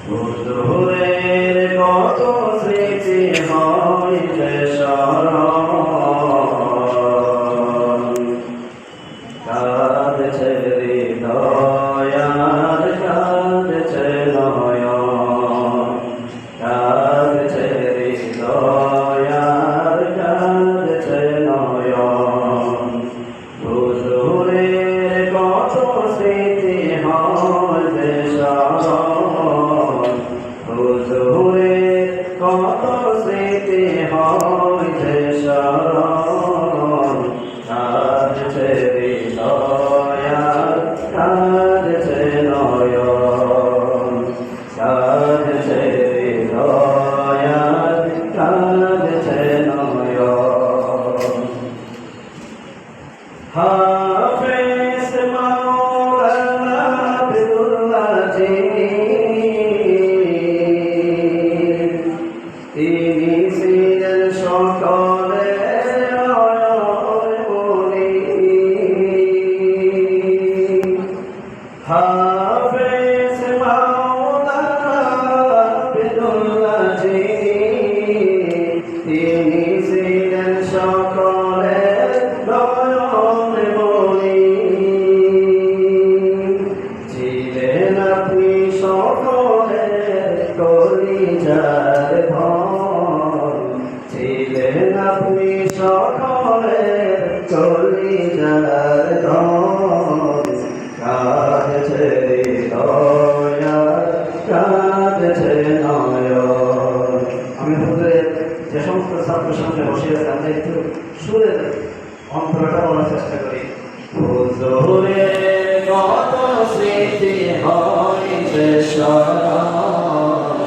হুজুরের কত স্মৃতি হইতে স্মরণ, কাঁদছে হৃদয় আর কাঁদছে নয়ন, কাঁদছে হৃদয় আর কাঁদছে নয়ন। হুজুরের কত স্মৃতি হইতে স্মরণ, হুজুরের কত স্মৃতি হইতে স্মরণ, কাঁদছে হৃদয় আর কাঁদছে নয়ন, কাঁদছে হৃদয় আর কাঁদছে নয়ন। হাফেজ মাওলানা আব্দুল্লাহ জি, তিনি ছিলেন সকলের মনি। হাফেজ মাওলানা আব্দুল্লাহ জি, তিনি ছিলেন সকলের মনি। ছিলেন আপনি সকলের কলিজার ধন, ছিলেন আপনি সকলের কলিজার ধন, কাঁদছে হৃদয় আর কাঁদছে নয়ন। আমি হুজুরের যে সমস্ত ছাত্রের সামনে বসে আছে আমরা একটু সুরে অন্তরটা বলার চেষ্টা করি। হুজুরের কত স্মৃতি হইতে স্মরণ,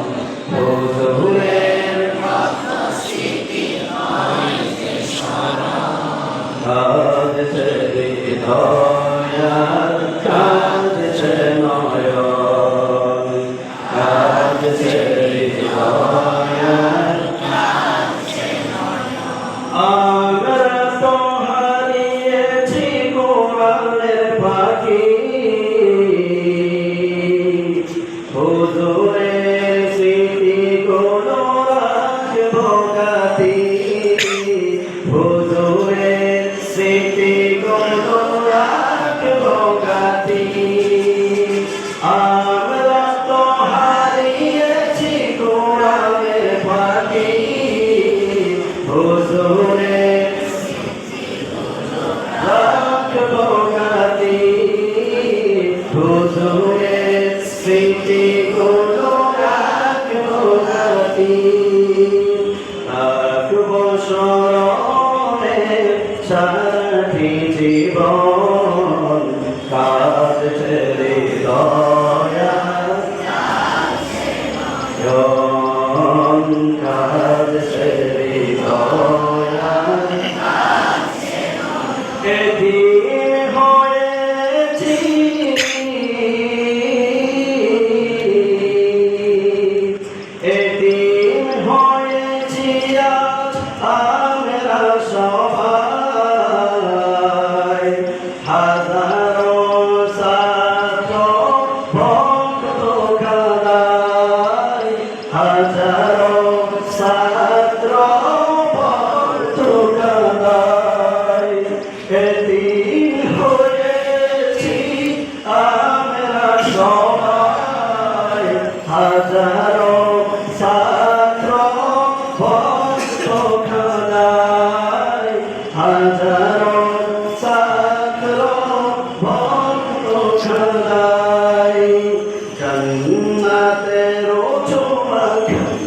হুজুরের কত স্মৃতি হইতে স্মরণ, কাঁদছে হৃদয় আর কাঁদছে নয়ন, কাঁদছে হৃদয় আর কাঁদছে নয়ন। আমরা তো হারিয়েছি কোরআনের পাখি, হুজুরের স্মৃতিগুলো রাখবো গাথি, হুজুরের স্মৃতিগুলো রাখবো গাথি। আমরা তো হারিয়েছি কোরআনের পাখি, হুজুরের রাখবো গাথি, হুজুরের স্মৃতিগুলো রাখবো গাথি। রাখবো স্মরণে সাথী জীবন, কাঁদছে হৃদয় আর কাঁদছে নয়ন, কাঁদছে হৃদয় আর কাঁদছে নয়ন। এদিন হয়েছি এদিন হয়েছি আজ আমরা সবাই, হাজারো ছাত্র ভক্ত কাদায়, হাজারো ছাত্র ভক্ত কাদায়। এদিন হয়েছি আমরা সবাই, হাজারো ছাত্র ভক্ত কাদায়, হাজারো ছাত্র ভক্ত কাদায়। জান্নাতের চুমা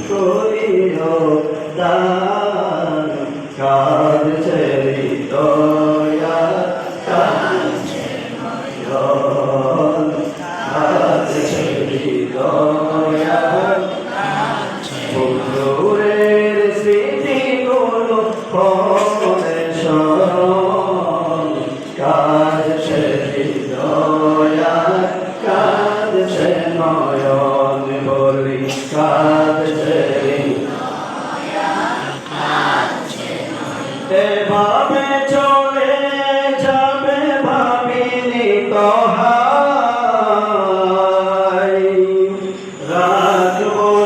করিও দান, কাঁদছে হৃদয় আর কাঁদছে নয়ন, কাঁদছে হৃদয় আর হুজুরের স্মৃতিগুলো করে স্মরণ, কাঁদছে হৃদয় আর কাঁদছে নয়ন। বলি কাঁদছে হৃদয় আর কাঁদছে নয়ন। এভাবে চলে রাখবো